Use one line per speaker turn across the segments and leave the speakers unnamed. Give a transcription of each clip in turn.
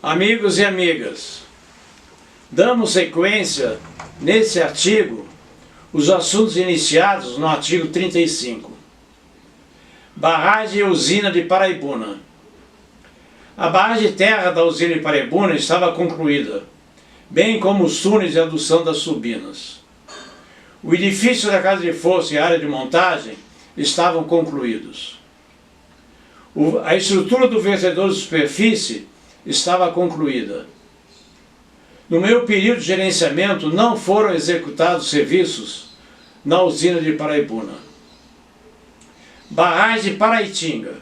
Amigos e amigas, damos sequência nesse artigo os assuntos iniciados no artigo 35. Barragem e usina de Paraibuna. A barragem de terra da usina de Paraibuna estava concluída, bem como os túneis de adução das turbinas. O edifício da casa de força e a área de montagem estavam concluídos. A estrutura do vertedor de superfície estava concluída. No meu período de gerenciamento não foram executados serviços na usina de Paraibuna. Barragem de Paraitinga.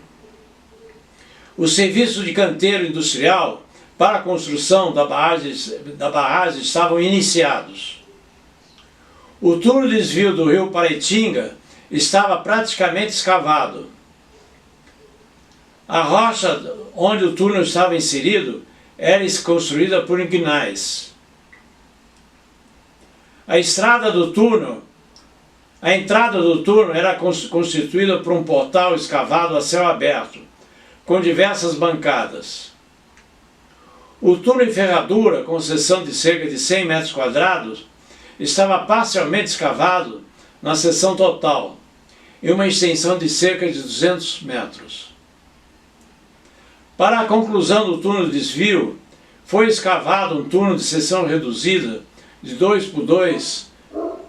Os serviços de canteiro industrial para a construção da barragem estavam iniciados. O túnel de desvio do rio Paraitinga estava praticamente escavado. A rocha onde o túnel estava inserido era construída por ignais. A entrada do túnel era constituída por um portal escavado a céu aberto, com diversas bancadas. O túnel em ferradura, com seção de cerca de 100 metros quadrados, estava parcialmente escavado na seção total, em uma extensão de cerca de 200 metros. Para a conclusão do túnel de desvio, foi escavado um túnel de seção reduzida de 2 por 2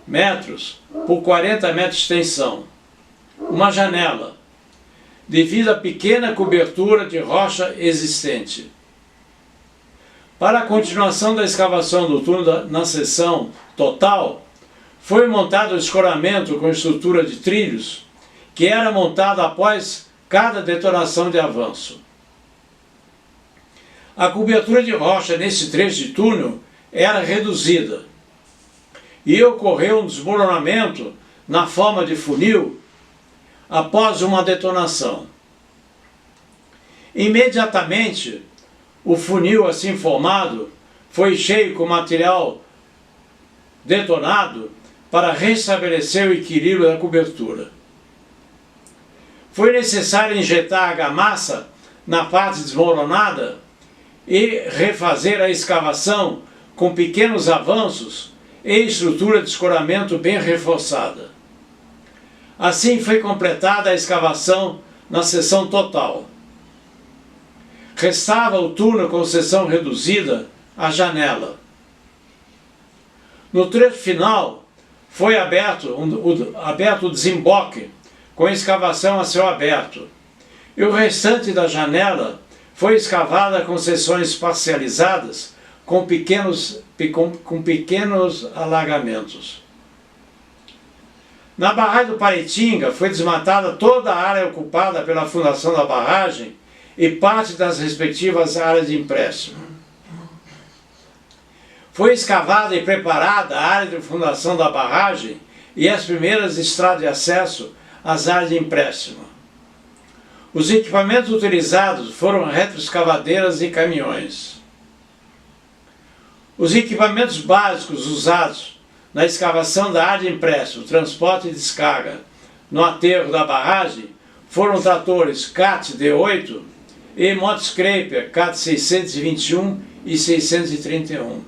metros por 40 metros de extensão. Uma janela, devido à pequena cobertura de rocha existente. Para a continuação da escavação do túnel na seção total, foi montado o escoramento com estrutura de trilhos, que era montado após cada detonação de avanço. A cobertura de rocha nesse trecho de túnel era reduzida e ocorreu um desmoronamento na forma de funil após uma detonação. Imediatamente, o funil assim formado foi cheio com material detonado para restabelecer o equilíbrio da cobertura. Foi necessário injetar argamassa na parte desmoronada e refazer a escavação com pequenos avanços e estrutura de escoramento bem reforçada. Assim foi completada a escavação na seção total. Restava o túnel com seção reduzida, a janela. No trecho final, foi aberto o desemboque, com escavação a céu aberto, e o restante da janela foi escavada com seções parcializadas, com pequenos alagamentos. Na barragem do Paraitinga foi desmatada toda a área ocupada pela fundação da barragem e parte das respectivas áreas de empréstimo. Foi escavada e preparada a área de fundação da barragem e as primeiras estradas de acesso às áreas de empréstimo. Os equipamentos utilizados foram retroescavadeiras e caminhões. Os equipamentos básicos usados na escavação da área de empréstimo, transporte e descarga no aterro da barragem foram tratores CAT D8 e motoscraper CAT 621 e 631.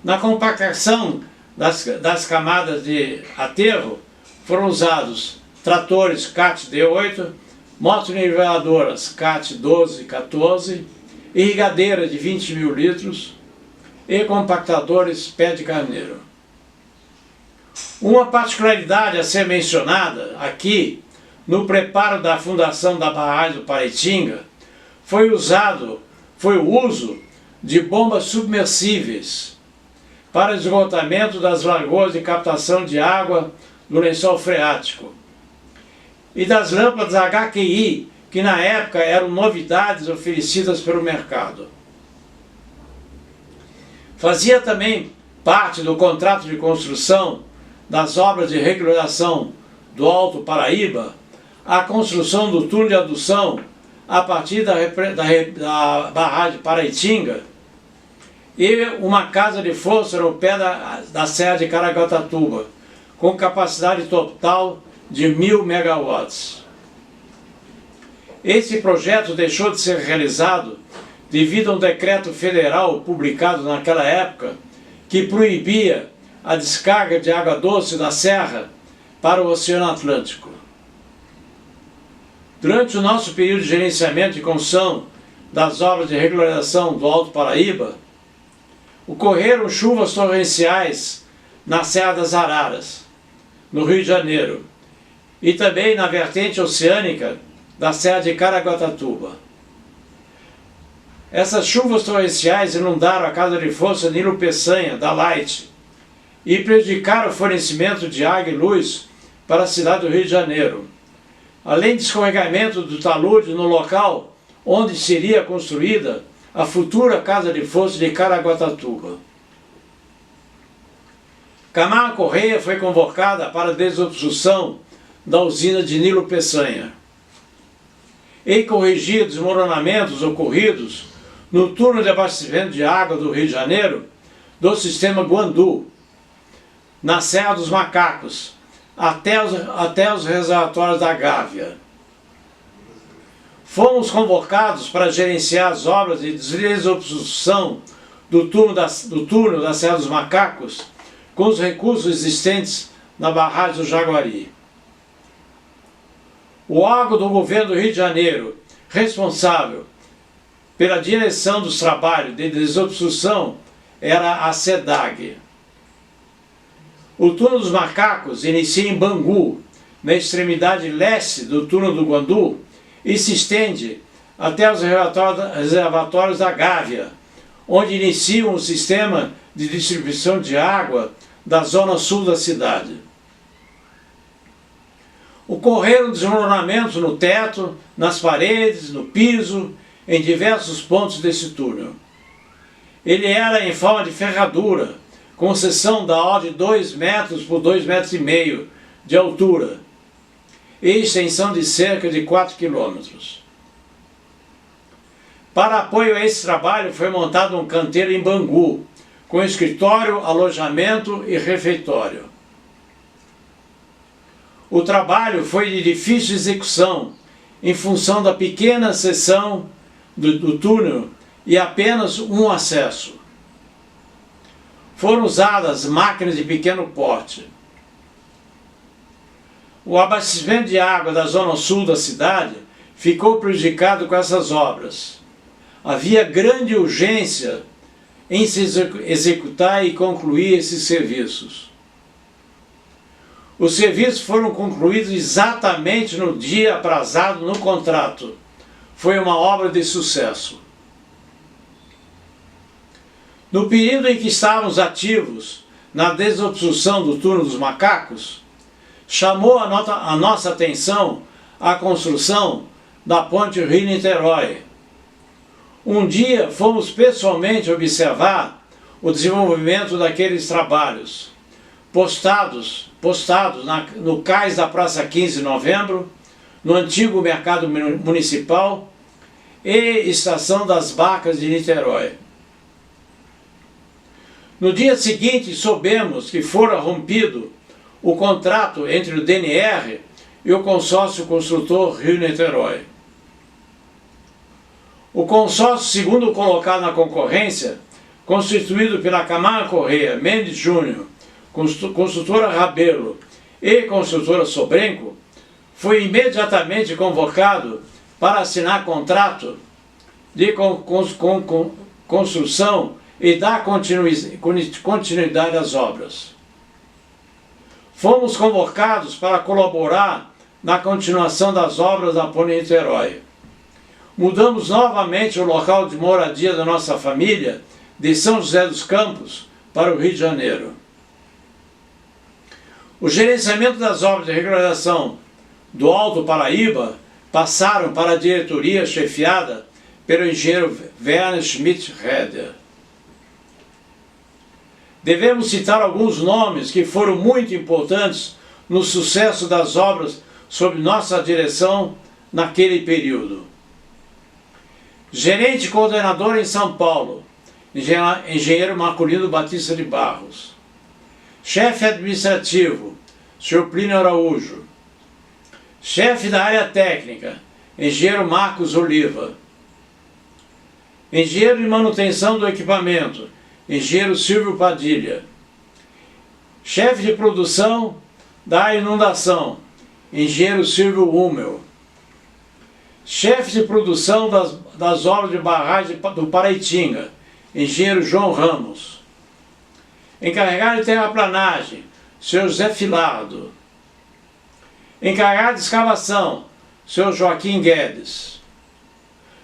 Na compactação das camadas de aterro foram usados tratores CAT D8, motoniveladoras CAT 12 e 14, irrigadeiras de 20 mil litros e compactadores pé de carneiro. Uma particularidade a ser mencionada aqui, no preparo da fundação da barragem do Paraitinga, foi o uso de bombas submersíveis para esgotamento das lagoas de captação de água do lençol freático e das lâmpadas HQI, que na época eram novidades oferecidas pelo mercado. Fazia também parte do contrato de construção das obras de regulação do Alto Paraíba a construção do túnel de adução a partir da barragem Paraitinga e uma casa de força no pé da Serra de Caraguatatuba, com capacidade total de 1000 megawatts. Esse projeto deixou de ser realizado devido a um decreto federal publicado naquela época que proibia a descarga de água doce da serra para o Oceano Atlântico. Durante o nosso período de gerenciamento e construção das obras de regularização do Alto Paraíba, ocorreram chuvas torrenciais na Serra das Araras, no Rio de Janeiro, e também na vertente oceânica da Serra de Caraguatatuba. Essas chuvas torrenciais inundaram a casa de força Nilo Peçanha, da Light, e prejudicaram o fornecimento de água e luz para a cidade do Rio de Janeiro, além de escorregamento do talude no local onde seria construída a futura casa de força de Caraguatatuba. Camargo Correia foi convocada para a desobstrução da usina de Nilo Peçanha e corrigir desmoronamentos ocorridos no túnel de abastecimento de água do Rio de Janeiro do sistema Guandu, na Serra dos Macacos, até os reservatórios da Gávea. Fomos convocados para gerenciar as obras de desobstrução do túnel da Serra dos Macacos com os recursos existentes na barragem do Jaguari. O órgão do governo do Rio de Janeiro responsável pela direção dos trabalhos de desobstrução era a SEDAG. O túnel dos Macacos inicia em Bangu, na extremidade leste do túnel do Guandu, e se estende até os reservatórios da Gávea, onde iniciam o sistema de distribuição de água da zona sul da cidade. Ocorreram desmoronamentos no teto, nas paredes, no piso, em diversos pontos desse túnel. Ele era em forma de ferradura, com seção da ordem de 2 metros por 2,5 metros de altura e extensão de cerca de 4 quilômetros. Para apoio a esse trabalho foi montado um canteiro em Bangu, com escritório, alojamento e refeitório. O trabalho foi de difícil execução, em função da pequena seção do túnel e apenas um acesso. Foram usadas máquinas de pequeno porte. O abastecimento de água da zona sul da cidade ficou prejudicado com essas obras. Havia grande urgência em se executar e concluir esses serviços. Os serviços foram concluídos exatamente no dia aprazado no contrato. Foi uma obra de sucesso. No período em que estávamos ativos na desobstrução do túnel dos Macacos, chamou a nossa atenção a construção da ponte Rio-Niterói. Um dia fomos pessoalmente observar o desenvolvimento daqueles trabalhos, postados no cais da Praça 15 de Novembro, no antigo mercado municipal e estação das barcas de Niterói. No dia seguinte soubemos que fora rompido o contrato entre o DNR e o consórcio construtor Rio-Niterói. O consórcio segundo colocado na concorrência, constituído pela Camargo Correia, Mendes Júnior, construtora Rabelo e construtora Sobrenco, foi imediatamente convocado para assinar contrato de construção e dar continuidade às obras. Fomos convocados para colaborar na continuação das obras da Ponte Niterói. Mudamos novamente o local de moradia da nossa família de São José dos Campos para o Rio de Janeiro. O gerenciamento das obras de regularização do Alto Paraíba passaram para a diretoria chefiada pelo engenheiro Werner Schmidt-Reder. Devemos citar alguns nomes que foram muito importantes no sucesso das obras sob nossa direção naquele período. Gerente coordenador em São Paulo, engenheiro Marcolino Batista de Barros. Chefe administrativo, Sr. Plínio Araújo. Chefe da área técnica, engenheiro Marcos Oliva. Engenheiro de manutenção do equipamento, engenheiro Silvio Padilha. Chefe de produção da inundação, engenheiro Silvio Hummel. Chefe de produção das obras de barragem do Paraitinga, engenheiro João Ramos. Encarregado de terraplanagem, senhor José Filardo. Encarregado de escavação, senhor Joaquim Guedes.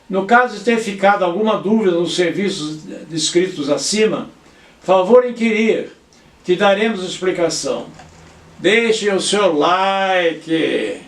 No caso de ter ficado alguma dúvida nos serviços descritos acima, favor inquirir, que daremos explicação. Deixe o seu like.